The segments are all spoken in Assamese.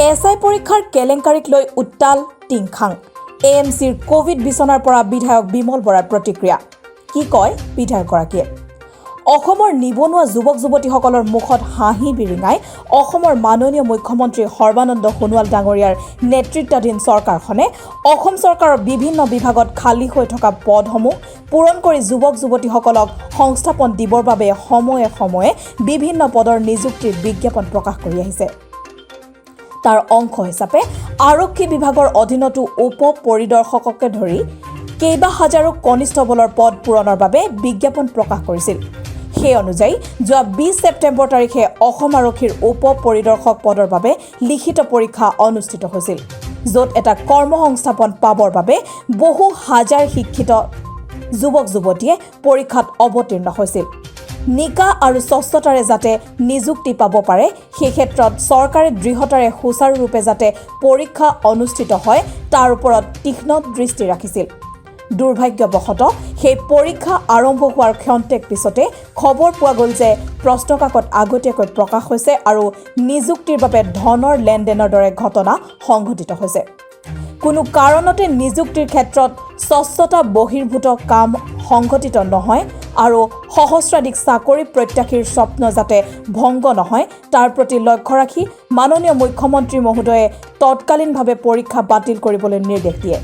এছআই পৰীক্ষাৰ কেলেংকাৰীক লৈ উত্তাল টিংখাং। এএমচিৰ কোভিড বিচনাৰ পৰা বিধায়ক বিমল বৰাৰ প্ৰতিক্ৰিয়া। কি কয় বিধায়কগৰাকীয়ে? অসমৰ নিবনুৱা যুৱক যুৱতীসকলৰ মুখত হাঁহি বিৰিঙাই অসমৰ মাননীয় মুখ্যমন্ত্ৰী সৰ্বানন্দ সোণোৱাল ডাঙৰীয়াৰ নেতৃত্বাধীন চৰকাৰখনে অসম চৰকাৰৰ বিভিন্ন বিভাগত খালী হৈ থকা পদসমূহ পূৰণ কৰি যুৱক যুৱতীসকলক সংস্থাপন দিবৰ বাবে সময়ে সময়ে বিভিন্ন পদৰ নিযুক্তিৰ বিজ্ঞাপন প্ৰকাশ কৰি আহিছে। তাৰ অংশ হিচাপে আৰক্ষী বিভাগৰ অধীনতো উপ পৰিদৰ্শককে ধৰি কেইবা হাজাৰো কনিষ্টবলৰ পদ পূৰণৰ বাবে বিজ্ঞাপন প্ৰকাশ কৰিছিল। সেই অনুযায়ী যোৱা 20 ছেপ্টেম্বৰ তাৰিখে অসম আৰক্ষীৰ উপ পৰিদৰ্শক পদৰ বাবে লিখিত পৰীক্ষা অনুষ্ঠিত হৈছিল, য'ত এটা কৰ্মসংস্থাপন পাবৰ বাবে বহু হাজাৰ শিক্ষিত যুৱক যুৱতীয়ে পৰীক্ষাত অৱতীৰ্ণ হৈছিল। নিকা আৰু স্বচ্ছতাৰে যাতে নিযুক্তি পাব পাৰে, সেই ক্ষেত্ৰত চৰকাৰে দৃঢ়তাৰে সুচাৰুৰূপে যাতে পৰীক্ষা অনুষ্ঠিত হয় তাৰ ওপৰত তীক্ষ্ণ দৃষ্টি ৰাখিছিল। দুৰ্ভাগ্যবশতঃ সেই পৰীক্ষা আৰম্ভ হোৱাৰ ক্ষন্তেক পিছতে খবৰ পোৱা গ'ল যে প্ৰশ্নকাকত আগতীয়াকৈ প্ৰকাশ হৈছে আৰু নিযুক্তিৰ বাবে ধনৰ লেনদেনৰ দৰে ঘটনা সংঘটিত হৈছে। কোনো কাৰণতে নিযুক্তিৰ ক্ষেত্ৰত স্বচ্ছতা বহিৰ্ভূত কাম সংঘটিত নহয় আৰু সহস্ৰাধিক চাকৰি প্ৰত্যাশীৰ স্বপ্ন যাতে ভংগ নহয় তাৰ প্ৰতি লক্ষ্য ৰাখি মাননীয় মুখ্যমন্ত্ৰী মহোদয়ে তৎকালীনভাৱে পৰীক্ষা বাতিল কৰিবলৈ নিৰ্দেশ দিয়ে।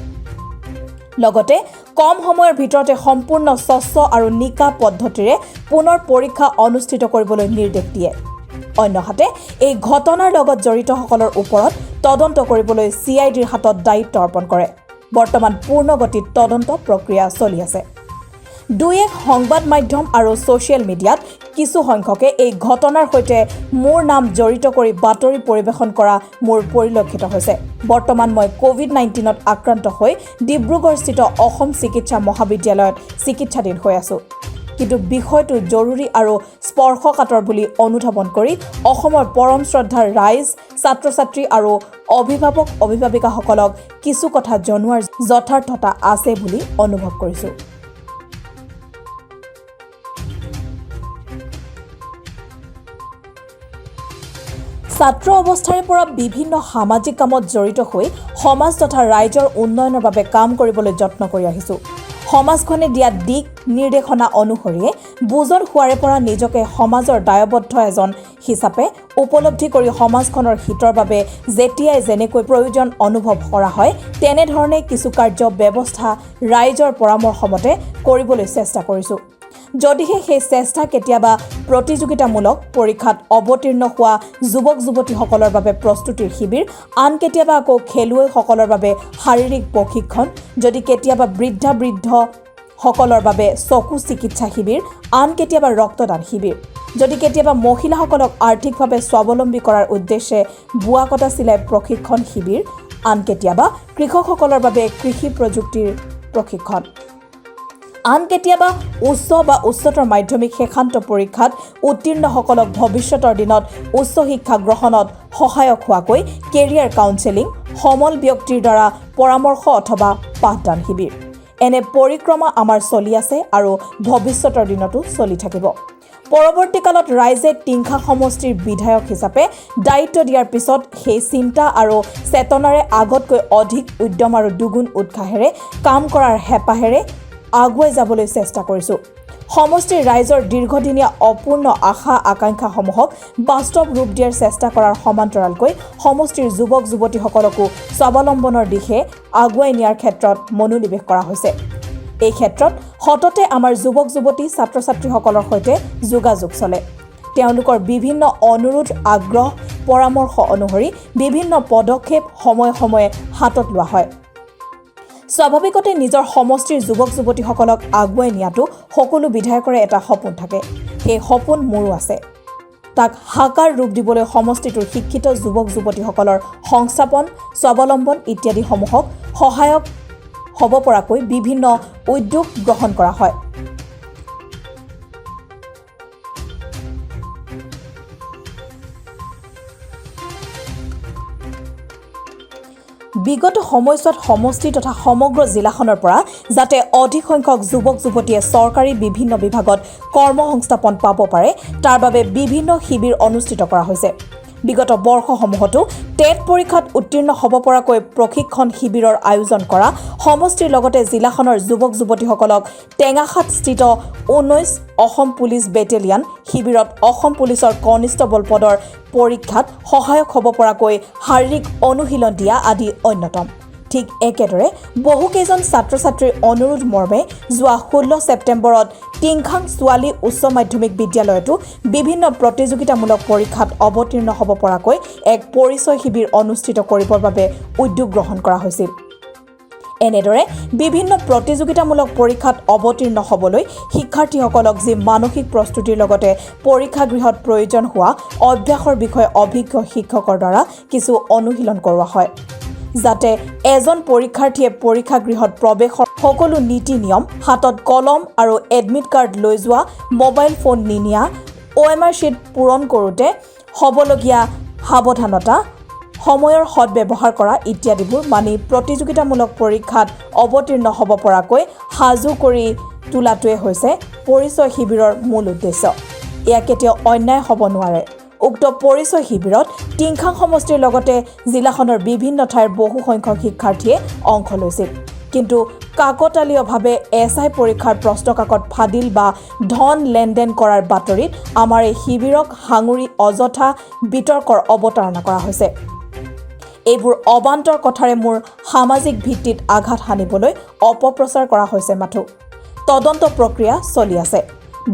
লগতে কম সময়ৰ ভিতৰতে সম্পূৰ্ণ স্বচ্ছ আৰু নিকা পদ্ধতিৰে পুনৰ পৰীক্ষা অনুষ্ঠিত কৰিবলৈ নিৰ্দেশ দিয়ে। অন্যহাতে এই ঘটনাৰ লগত জড়িতসকলৰ ওপৰত তদন্ত কৰিবলৈ CIDৰ হাতত দায়িত্ব অৰ্পণ কৰে। বৰ্তমান পূৰ্ণগতিত তদন্ত প্ৰক্ৰিয়া চলি আছে। দুই এক সংবাদ মাধ্যম আৰু ছ'চিয়েল মিডিয়াত কিছু সংখ্যকে এই ঘটনাৰ সৈতে মোৰ নাম জড়িত কৰি বাতৰি পৰিৱেশন কৰা মোৰ পৰিলক্ষিত হৈছে। বৰ্তমান মই COVID-19ত আক্ৰান্ত হৈ ডিব্ৰুগড়স্থিত অসম চিকিৎসা মহাবিদ্যালয়ত চিকিৎসাধীন হৈ আছোঁ। কিন্তু বিষয়টো জৰুৰী আৰু স্পৰ্শকাতৰ বুলি অনুধাৱন কৰি অসমৰ পৰম শ্ৰদ্ধাৰ ৰাইজ, ছাত্ৰ ছাত্ৰী আৰু অভিভাৱক অভিভাৱিকাসকলক কিছু কথা জনোৱাৰ যথাৰ্থতা আছে বুলি অনুভৱ কৰিছোঁ। ছাত্ৰ অৱস্থাৰে পৰা বিভিন্ন সামাজিক কামত জড়িত হৈ সমাজ তথা ৰাইজৰ উন্নয়নৰ বাবে কাম কৰিবলৈ যত্ন কৰি আহিছোঁ। সমাজখনে দিয়া দিক নিৰ্দেশনা অনুসৰিয়ে বুজন হোৱাৰে পৰা নিজকে সমাজৰ দায়বদ্ধ এজন হিচাপে উপলব্ধি কৰি সমাজখনৰ হিতৰ বাবে যেতিয়াই যেনেকৈ প্ৰয়োজন অনুভৱ কৰা হয় তেনেধৰণে কিছু কাৰ্য ব্যৱস্থা ৰাইজৰ পৰামৰ্শমতে কৰিবলৈ চেষ্টা কৰিছোঁ। যদিহে সেই চেষ্টা কেতিয়াবা প্ৰতিযোগিতামূলক পৰীক্ষাত অৱতীৰ্ণ হোৱা যুৱক যুৱতীসকলৰ বাবে প্ৰস্তুতিৰ শিবিৰ, আন কেতিয়াবা আকৌ খেলুৱৈসকলৰ বাবে শাৰীৰিক প্ৰশিক্ষণ, যদি কেতিয়াবা বৃদ্ধসকলৰ বাবে চকু চিকিৎসা শিবিৰ, আন কেতিয়াবা ৰক্তদান শিবিৰ, যদি কেতিয়াবা মহিলাসকলক আৰ্থিকভাৱে স্বাৱলম্বী কৰাৰ উদ্দেশ্যে বোৱা কটা চিলাই প্ৰশিক্ষণ শিবিৰ, আন কেতিয়াবা কৃষকসকলৰ বাবে কৃষি প্ৰযুক্তিৰ প্ৰশিক্ষণ, আন কেতিয়াবা উচ্চ বা উচ্চতৰ মাধ্যমিক শেষান্ত পৰীক্ষাত উত্তীৰ্ণসকলক ভৱিষ্যতৰ দিনত উচ্চ শিক্ষা গ্ৰহণত সহায়ক হোৱাকৈ কেৰিয়াৰ কাউন্সেলিং, সমল ব্যক্তিৰ দ্বাৰা পৰামৰ্শ অথবা পাঠদান শিবিৰ। এনে পৰিক্ৰমা আমাৰ চলি আছে আৰু ভৱিষ্যতৰ দিনতো চলি থাকিব। পৰৱৰ্তীকালত ৰাইজে টিংখাং সমষ্টিৰ বিধায়ক হিচাপে দায়িত্ব দিয়াৰ পিছত সেই চিন্তা আৰু চেতনাৰে আগতকৈ অধিক উদ্যম আৰু দুগুণ উৎসাহেৰে কাম কৰাৰ হেঁপাহেৰে আগুৱাই যাবলৈ চেষ্টা কৰিছোঁ। সমষ্টিৰ ৰাইজৰ দীৰ্ঘদিনীয়া অপূৰ্ণ আশা আকাংক্ষাসমূহক বাস্তৱ ৰূপ দিয়াৰ চেষ্টা কৰাৰ সমান্তৰালকৈ সমষ্টিৰ যুৱক যুৱতীসকলকো স্বাৱলম্বনৰ দিশে আগুৱাই নিয়াৰ ক্ষেত্ৰত মনোনিৱেশ কৰা হৈছে। এই ক্ষেত্ৰত সততে আমাৰ যুৱক যুৱতী ছাত্ৰ ছাত্ৰীসকলৰ সৈতে যোগাযোগ চলে। তেওঁলোকৰ বিভিন্ন অনুৰোধ, আগ্ৰহ, পৰামৰ্শ অনুসৰি বিভিন্ন পদক্ষেপ সময়ে সময়ে হাতত লোৱা হয়। স্বাভাৱিকতে নিজৰ সমষ্টিৰ যুৱক যুৱতীসকলক আগুৱাই নিয়াটো সকলো বিধায়কৰে এটা সপোন থাকে। সেই সপোন মোৰো আছে। তাক সাকাৰ ৰূপ দিবলৈ সমষ্টিটোৰ শিক্ষিত যুৱক যুৱতীসকলৰ সংস্থাপন, স্বাৱলম্বন ইত্যাদিসমূহক সহায়ক হ'ব পৰাকৈ বিভিন্ন উদ্যোগ গ্ৰহণ কৰা হয়। বিগত সময়ছোৱাত সমষ্টি তথা সমগ্ৰ জিলাখনৰ পৰা যাতে অধিক সংখ্যক যুৱক যুৱতীয়ে চৰকাৰী বিভিন্ন বিভাগত কৰ্মসংস্থাপন পাব পাৰে তাৰ বাবে বিভিন্ন শিবিৰ অনুষ্ঠিত কৰা হৈছে। বিগত বৰ্ষসমূহতো টেট পৰীক্ষাত উত্তীৰ্ণ হ'ব পৰাকৈ প্ৰশিক্ষণ শিবিৰৰ আয়োজন কৰা সমষ্টিৰ লগতে জিলাখনৰ যুৱক যুৱতীসকলক টেঙাখাটস্থিত 19 অসম পুলিচ বেটেলিয়ান শিবিৰত অসম পুলিচৰ কনিষ্টবল পদৰ পৰীক্ষাত সহায়ক হ'ব পৰাকৈ শাৰীৰিক অনুশীলন দিয়া আদি অন্যতম। ঠিক একেদৰে বহুকেইজন ছাত্ৰ ছাত্ৰীৰ অনুৰোধ মৰ্মে যোৱা 16 ছেপ্টেম্বৰত টিংখাং ছোৱালী উচ্চ মাধ্যমিক বিদ্যালয়তো বিভিন্ন প্ৰতিযোগিতামূলক পৰীক্ষাত অৱতীৰ্ণ হ'ব পৰাকৈ এক পৰিচয় শিবিৰ অনুষ্ঠিত কৰিবৰ বাবে উদ্যোগ গ্ৰহণ কৰা হৈছিল। এনেদৰে বিভিন্ন প্ৰতিযোগিতামূলক পৰীক্ষাত অৱতীৰ্ণ হ'বলৈ শিক্ষাৰ্থীসকলক যি মানসিক প্ৰস্তুতিৰ লগতে পৰীক্ষাগৃহত প্ৰয়োজন হোৱা অভ্যাসৰ বিষয়ে অভিজ্ঞ শিক্ষকৰ দ্বাৰা কিছু অনুশীলন কৰোৱা হয়, যাতে এজন পৰীক্ষাৰ্থীয়ে পৰীক্ষাগৃহত প্ৰৱেশৰ সকলো নীতি নিয়ম, হাতত কলম আৰু এডমিট কাৰ্ড লৈ যোৱা, মোবাইল ফোন নিনিয়া, OMR শ্বীট পূৰণ কৰোঁতে হ'বলগীয়া সাৱধানতা, সময়ৰ সদব্যৱহাৰ কৰা ইত্যাদিবোৰ মানি প্ৰতিযোগিতামূলক পৰীক্ষাত অৱতীৰ্ণ হ'ব পৰাকৈ সাজু কৰি তোলাটোৱে হৈছে পৰিচয় শিবিৰৰ মূল উদ্দেশ্য। এয়া কেতিয়াও অন্যায় হ'ব নোৱাৰে। উক্ত পৰিচয় শিবিৰত টিংখাং সমষ্টিৰ লগতে জিলাখনৰ বিভিন্ন ঠাইৰ বহু সংখ্যক শিক্ষাৰ্থীয়ে অংশ লৈছিল। কিন্তু কাকতালীয়ভাৱে SI পৰীক্ষাৰ প্ৰশ্নকাকত ফাদিল বা ধন লেনদেন কৰাৰ বাতৰিত আমাৰ এই শিবিৰক সাঙুৰি অযথা বিতৰ্কৰ অৱতাৰণা কৰা হৈছে। এইবোৰ অবান্তৰ কথাৰে মোৰ সামাজিক ভিত্তিত আঘাত সানিবলৈ অপপ্ৰচাৰ কৰা হৈছে মাথো। তদন্ত প্ৰক্ৰিয়া চলি আছে।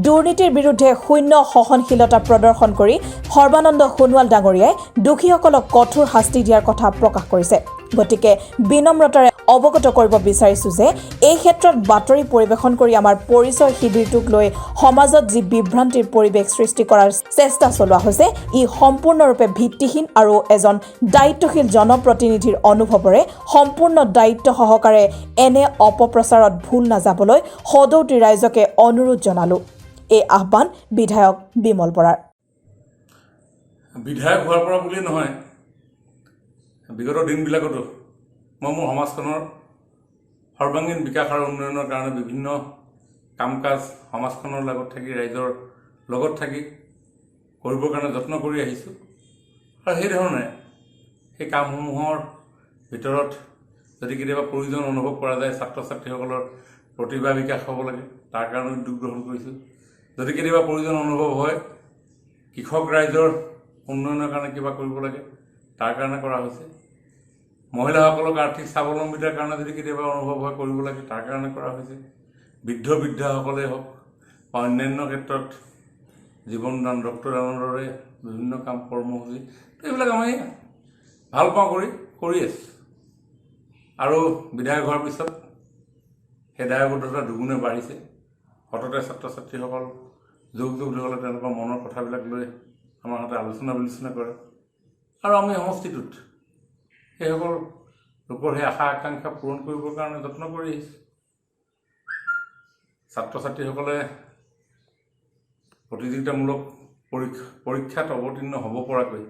দুৰ্নীতিৰ বিৰুদ্ধে শূন্য সহনশীলতা প্ৰদৰ্শন কৰি সৰ্বানন্দ সোণোৱাল ডাঙৰীয়াই দোষীসকলক কঠোৰ শাস্তি দিয়াৰ কথা প্ৰকাশ কৰিছে। গতিকে বিনম্ৰতাৰে অৱগত কৰিব বিচাৰিছোঁ যে এই ক্ষেত্ৰত বাতৰি পৰিৱেশন কৰি আমাৰ পৰিচয় শিবিৰটোক লৈ সমাজত যি বিভ্ৰান্তিৰ পৰিৱেশ সৃষ্টি কৰাৰ চেষ্টা চলোৱা হৈছে, ই সম্পূৰ্ণৰূপে ভিত্তিহীন আৰু এজন দায়িত্বশীল জনপ্ৰতিনিধিৰ অনুভৱৰে সম্পূৰ্ণ দায়িত্ব সহকাৰে এনে অপপ্ৰচাৰত ভুল নাযাবলৈ সদৌতি ৰাইজকে অনুৰোধ জনালোঁ। এই আহ্বান বিধায়ক বিমল বৰাৰ। বিধায়ক হোৱাৰ পৰা বুলিয়েই নহয়, বিগত দিনবিলাকতো মই মোৰ সমাজখনৰ সৰ্বাংগীন বিকাশ আৰু উন্নয়নৰ কাৰণে বিভিন্ন কাম কাজ সমাজখনৰ লগত থাকি, ৰাইজৰ লগত থাকি কৰিবৰ কাৰণে যত্ন কৰি আহিছোঁ। আৰু সেইধৰণে সেই কামসমূহৰ ভিতৰত যদি কেতিয়াবা প্ৰয়োজন অনুভৱ কৰা যায়, ছাত্ৰ ছাত্ৰীসকলৰ প্ৰতিভা বিকাশ হ'ব লাগে, তাৰ কাৰণে উদ্যোগ গ্ৰহণ কৰিছোঁ। যদি কেতিয়াবা প্ৰয়োজন অনুভৱ হয় কৃষক ৰাইজৰ উন্নয়নৰ কাৰণে কিবা কৰিব লাগে, তাৰ কাৰণে কৰা হৈছে। মহিলাসকলক আৰ্থিক স্বাৱলম্বিতাৰ কাৰণে যদি কেতিয়াবা অনুভৱ হয় কৰিব লাগে, তাৰ কাৰণে কৰা হৈছে। বৃদ্ধ বৃদ্ধাসকলেই হওক বা অন্যান্য ক্ষেত্ৰত জীৱনদান, ৰক্তদানৰ দৰে বিভিন্ন কাম কৰ্মসূচী, এইবিলাক আমি ভাল পাওঁ কৰি আছোঁ। আৰু বিধায়ক হোৱাৰ পিছত সেই দায়বদ্ধতা দুগুণে বাঢ়িছে। সততে ছাত্ৰ ছাত্ৰীসকল, যুৱক যুৱতীসকলে তেওঁলোকৰ মনৰ কথাবিলাক লৈ আমাৰ সৈতে আলোচনা বিলোচনা কৰে আৰু আমি সমষ্টিটোত সেইসকল লোকৰ সেই আশা আকাংক্ষা পূৰণ কৰিবৰ কাৰণে যত্ন কৰি আহিছোঁ। ছাত্ৰ ছাত্ৰীসকলে প্ৰতিযোগিতামূলক পৰীক্ষাত অৱতীৰ্ণ হ'ব পৰাকৈ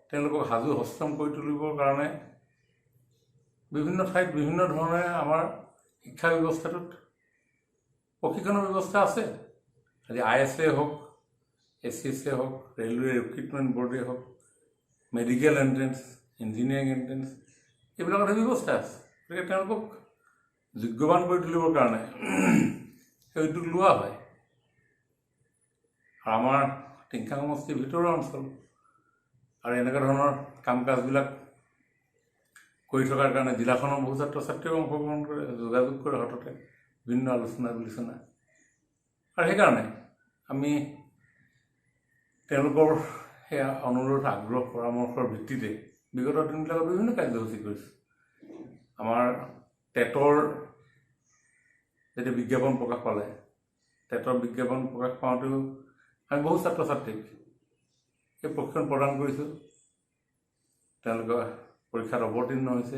তেওঁলোকক সাজু সষ্টম কৰি তুলিবৰ কাৰণে বিভিন্ন ঠাইত বিভিন্ন ধৰণে আমাৰ শিক্ষা ব্যৱস্থাটোত প্ৰশিক্ষণৰ ব্যৱস্থা আছে। আজি ISA হওক, SCSA হওক, ৰেলৱে ৰিক্ৰুটমেণ্ট বৰ্ডে হওক, মেডিকেল এণ্ট্ৰেঞ্চ, ইঞ্জিনিয়াৰিং এণ্ট্ৰেঞ্চ, এইবিলাকত ব্যৱস্থা আছে। গতিকে তেওঁলোকক যোগ্যৱান কৰি তুলিবৰ কাৰণে সেই উদ্যোগ লোৱা হয়। আৰু আমাৰ টিংখাং সমষ্টিৰ ভিতৰৰ অঞ্চল আৰু এনেকুৱা ধৰণৰ কাম কাজবিলাক কৰি থকাৰ কাৰণে জিলাখনৰ বহু ছাত্ৰ ছাত্ৰীও অংশগ্ৰহণ কৰে, যোগাযোগ কৰে সততে, বিভিন্ন আলোচনা বিলোচনা। আৰু সেইকাৰণে আমি তেওঁলোকৰ সেই অনুৰোধ, আগ্ৰহ, পৰামৰ্শৰ ভিত্তিতে বিগত দিনবিলাকত বিভিন্ন কাৰ্যসূচী কৰিছোঁ। আমাৰ টেটৰ যেতিয়া বিজ্ঞাপন প্ৰকাশ পালে, টেটৰ বিজ্ঞাপন প্ৰকাশ পাওঁতেও আমি বহু ছাত্ৰ ছাত্ৰীক এই প্ৰশিক্ষণ প্ৰদান কৰিছোঁ। তেওঁলোকে পৰীক্ষাত অৱতীৰ্ণ হৈছে,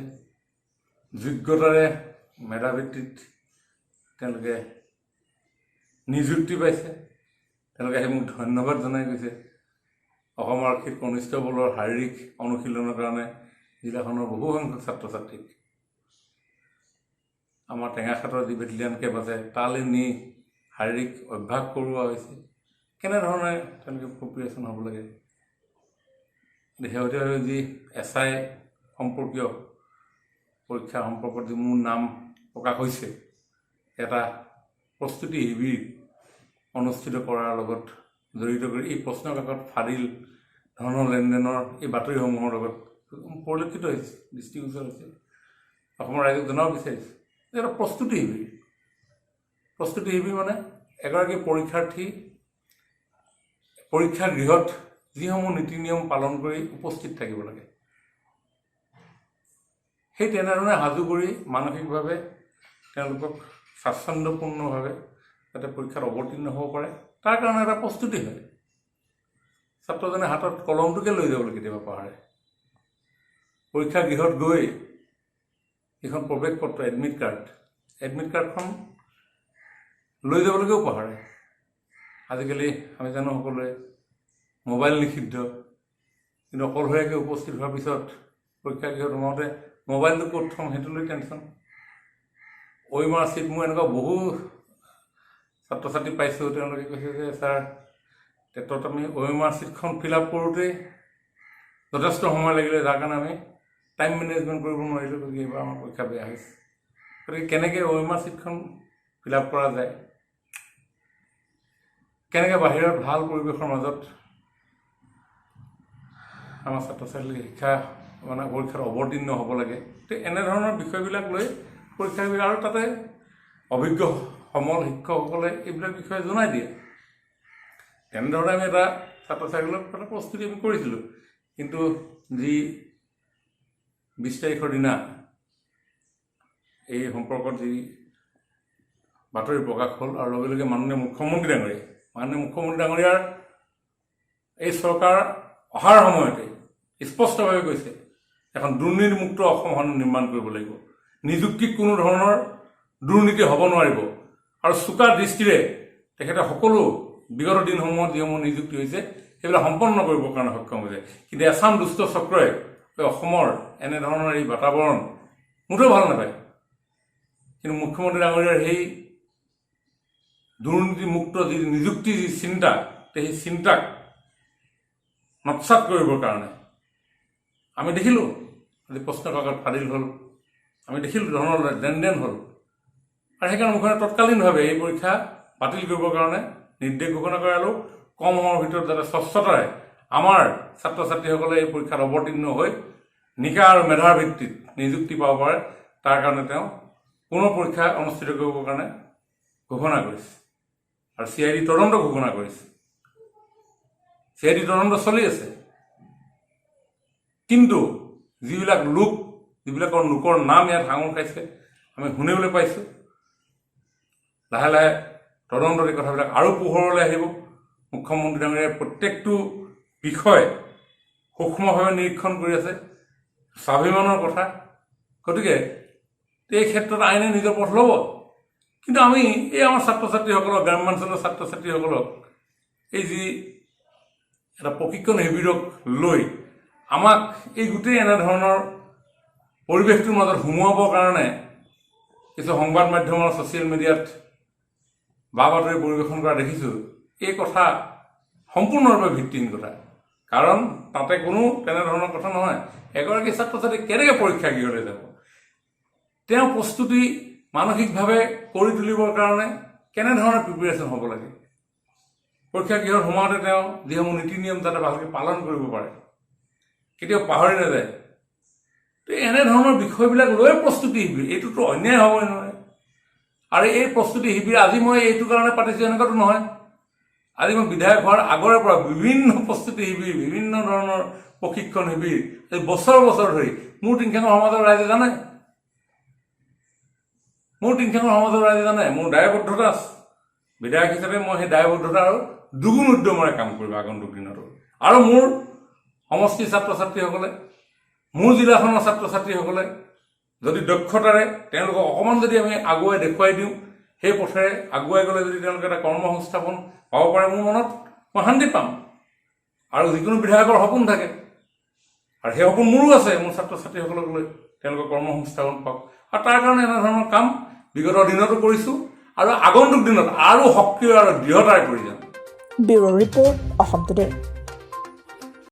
যোগ্যতাৰে মেধাভিত্তিত তেওঁলোকে নিযুক্তি পাইছে। তেওঁলোকে সেই মোক ধন্যবাদ জনাই গৈছে। অসম আৰক্ষীৰ কনিষ্টবলৰ শাৰীৰিক অনুশীলনৰ কাৰণে জিলাখনৰ বহু সংখ্যক ছাত্ৰ ছাত্ৰীক আমাৰ টেঙাখাটৰ যি বেটেলিয়ান কেম্প আছে তালৈ নি শাৰীৰিক অভ্যাস কৰোৱা হৈছে। কেনেধৰণে তেওঁলোকে প্ৰিপেৰেশ্যন হ'ব লাগে শেহতীয়াভাৱে যি SI সম্পৰ্কীয় পৰীক্ষা সম্পৰ্কত যি মোৰ নাম প্ৰকাশ হৈছে, এটা প্ৰস্তুতি শিবিৰ অনুষ্ঠিত কৰাৰ লগত জড়িত কৰি এই প্ৰশ্ন কাকত ফাদিল ধনৰ লেনদেনৰ এই বাতৰিসমূহৰ লগত পৰিলক্ষিত হৈছে, দৃষ্টিগোচৰ হৈছে। অসমৰ ৰাইজক জনাব বিচাৰিছোঁ যে এটা প্ৰস্তুতি শিবিৰ। প্ৰস্তুতি শিবিৰ মানে এগৰাকী পৰীক্ষাৰ্থী পৰীক্ষা গৃহত যিসমূহ নীতি নিয়ম পালন কৰি উপস্থিত থাকিব লাগে, সেই তেনেধৰণে সাজু কৰি মানসিকভাৱে তেওঁলোকক স্বাচ্ছন্দ্যপূৰ্ণভাৱে যাতে পৰীক্ষাত অৱতীৰ্ণ হ'ব পাৰে, তাৰ কাৰণে এটা প্ৰস্তুতি হয়। ছাত্ৰজনে হাতত কলমটোকে লৈ যাবলৈ কেতিয়াবা পাহৰে। পৰীক্ষা গৃহত গৈ এইখন প্ৰৱেশ পত্ৰ এডমিট কাৰ্ডখন লৈ যাবলৈকেও পাহৰে। আজিকালি আমি জানো সকলোৱে মোবাইল নিষিদ্ধ, কিন্তু অকলশৰীয়াকৈ উপস্থিত হোৱাৰ পিছত পৰীক্ষা গৃহত সোমাওঁতে মোবাইলটো ক'ত থ'ম সেইটো লৈ টেনশ্যন। OMR চিট মোৰ এনেকুৱা বহু ছাত্ৰ ছাত্ৰী পাইছোঁ, তেওঁলোকে কৈছে যে ছাৰ টেটত আমি OMR চিটখন ফিল আপ কৰোঁতেই যথেষ্ট সময় লাগিলে, যাৰ কাৰণে আমি টাইম মেনেজমেণ্ট কৰিব নোৱাৰিলোঁ, গতিকে এইবাৰ আমাৰ পৰীক্ষা বেয়া হৈছে। গতিকে কেনেকৈ OMR চিটখন ফিল আপ কৰা যায়, কেনেকৈ বাহিৰত ভাল পৰিৱেশৰ মাজত আমাৰ ছাত্ৰ ছাত্ৰী শিক্ষা পৰীক্ষাত অৱতীৰ্ণ হ'ব লাগে, তো এনেধৰণৰ বিষয়বিলাক লৈ পৰীক্ষাবিলাক, আৰু তাতে অভিজ্ঞ সমল শিক্ষকসকলে এইবিলাক বিষয়ে জনাই দিয়ে। তেনেধৰণে আমি এটা ছাত্ৰ ছাত্ৰীসকলক এটা প্ৰস্তুতি আমি কৰিছিলোঁ। কিন্তু যি 20 তাৰিখৰ দিনা এই সম্পৰ্কত যি বাতৰি প্ৰকাশ হ'ল, আৰু লগে লগে মাননীয় মুখ্যমন্ত্ৰী ডাঙৰীয়াৰ এই চৰকাৰ অহাৰ সময়তে স্পষ্টভাৱে কৈছে এখন দুৰ্নীতিমুক্ত অসমখন নিৰ্মাণ কৰিব লাগিব, নিযুক্তিত কোনো ধৰণৰ দুৰ্নীতি হ'ব নোৱাৰিব, আৰু চোকা দৃষ্টিৰে তেখেতে সকলো বিগত দিনসমূহত যিসমূহ নিযুক্তি হৈছে সেইবিলাক সম্পন্ন কৰিবৰ কাৰণে সক্ষম হৈছে। কিন্তু এচাম দুষ্ট চক্ৰই অসমৰ এনেধৰণৰ এই বাতাবৰণ মোটেও ভাল নাপায়। কিন্তু মুখ্যমন্ত্ৰী ডাঙৰীয়াৰ সেই দুৰ্নীতিমুক্ত যি নিযুক্তি যি চিন্তা, সেই চিন্তাক নৎসাত কৰিবৰ কাৰণে আমি দেখিলোঁ আজি প্ৰশ্ন কাকত ফাদিল হ'ল, আমি দেখিলোঁ ধৰণৰ লেনদেন হ'ল, আৰু সেইকাৰণে মুখ্যমন্ত্ৰীয়ে তৎকালীনভাৱে এই পৰীক্ষা বাতিল কৰিবৰ কাৰণে নিৰ্দেশ ঘোষণা কৰালোঁ। কম সময়ৰ ভিতৰত যাতে স্বচ্ছতাৰে আমাৰ ছাত্ৰ ছাত্ৰীসকলে এই পৰীক্ষাত অৱতীৰ্ণ হৈ নিকা আৰু মেধাৰ ভিত্তিত নিযুক্তি পাব পাৰে, তাৰ কাৰণে তেওঁ পুনৰ পৰীক্ষা অনুষ্ঠিত কৰিবৰ কাৰণে ঘোষণা কৰিছে, আৰু CID তদন্ত ঘোষণা কৰিছে। CID তদন্ত চলি আছে। কিন্তু যিবিলাকৰ লোকৰ নাম ইয়াত সাঙুৰ খাইছে আমি শুনিবলৈ পাইছোঁ। লাহে লাহে তদন্তৰ এই কথাবিলাক আৰু পোহৰলৈ আহিব। মুখ্যমন্ত্ৰী ডাঙৰীয়াই প্ৰত্যেকটো বিষয় সূক্ষ্মভাৱে নিৰীক্ষণ কৰি আছে, স্বাভিমানৰ কথা। গতিকে এই ক্ষেত্ৰত আইনে নিজৰ পথ ল'ব। কিন্তু আমি এই আমাৰ ছাত্ৰ ছাত্ৰীসকলক, গ্ৰাম্যাঞ্চলৰ ছাত্ৰ ছাত্ৰীসকলক এই যি এটা প্ৰশিক্ষণ শিবিৰক লৈ আমাক এই গোটেই এনেধৰণৰ পৰিৱেশটোৰ মাজত সোমোৱাবৰ কাৰণে কিছু সংবাদ মাধ্যমৰ ছ'চিয়েল মিডিয়াত বা বাতৰি পৰিৱেশন কৰা দেখিছোঁ, এই কথা সম্পূৰ্ণৰূপে ভিত্তিহীন কথা। কাৰণ তাতে কোনো তেনেধৰণৰ কথা নহয়। এগৰাকী ছাত্ৰ ছাত্ৰী কেনেকৈ পৰীক্ষা গৃহলৈ যাব, তেওঁ প্ৰস্তুতি মানসিকভাৱে কৰি তুলিবৰ কাৰণে কেনেধৰণৰ প্ৰিপেৰেশ্যন হ'ব লাগে, পৰীক্ষা গৃহত সোমাওঁতে তেওঁ যিসমূহ নীতি নিয়ম যাতে ভালকৈ পালন কৰিব পাৰে, কেতিয়াও পাহৰি নাযায়। তো এনেধৰণৰ বিষয়বিলাক লৈ প্ৰস্তুতি শিবিৰ, এইটোতো অন্যায় হ'বই নহয়। আৰু এই প্ৰস্তুতি শিবিৰ আজি মই এইটো কাৰণে পাতিছোঁ এনেকুৱাটো নহয়। আজি মই বিধায়ক হোৱাৰ আগৰে পৰা বিভিন্ন প্ৰস্তুতি শিবিৰ, বিভিন্ন ধৰণৰ প্ৰশিক্ষণ শিবিৰ বছৰ বছৰ ধৰি মোৰ টিংখাঙৰ সমাজৰ ৰাইজে জানে। মোৰ দায়বদ্ধতা আছে। বিধায়ক হিচাপে মই সেই দায়বদ্ধতা আৰু দুগুণ উদ্যমেৰে কাম কৰিম আগন্তুক দিনতো। আৰু মোৰ সমষ্টিৰ ছাত্ৰ ছাত্ৰীসকলে, মোৰ জিলাখনৰ ছাত্ৰ ছাত্ৰীসকলে যদি দক্ষতাৰে তেওঁলোকক অকণমান যদি আমি আগুৱাই দেখুৱাই দিওঁ, সেই পথেৰে আগুৱাই গ'লে যদি তেওঁলোকে এটা কৰ্মসংস্থাপন পাব পাৰে, মোৰ মনত মই শান্তি পাম। আৰু যিকোনো বিধায়কৰ সপোন থাকে, আৰু সেই সপোন মোৰো আছে, মোৰ ছাত্ৰ ছাত্ৰীসকলক লৈ তেওঁলোকৰ কৰ্মসংস্থাপন পাওক। আৰু তাৰ কাৰণে এনেধৰণৰ কাম বিগত দিনতো কৰিছোঁ, আৰু আগন্তুক দিনত আৰু সক্ৰিয় আৰু দৃঢ়তাৰে কৰি যাম। Bureau' report, Assam today.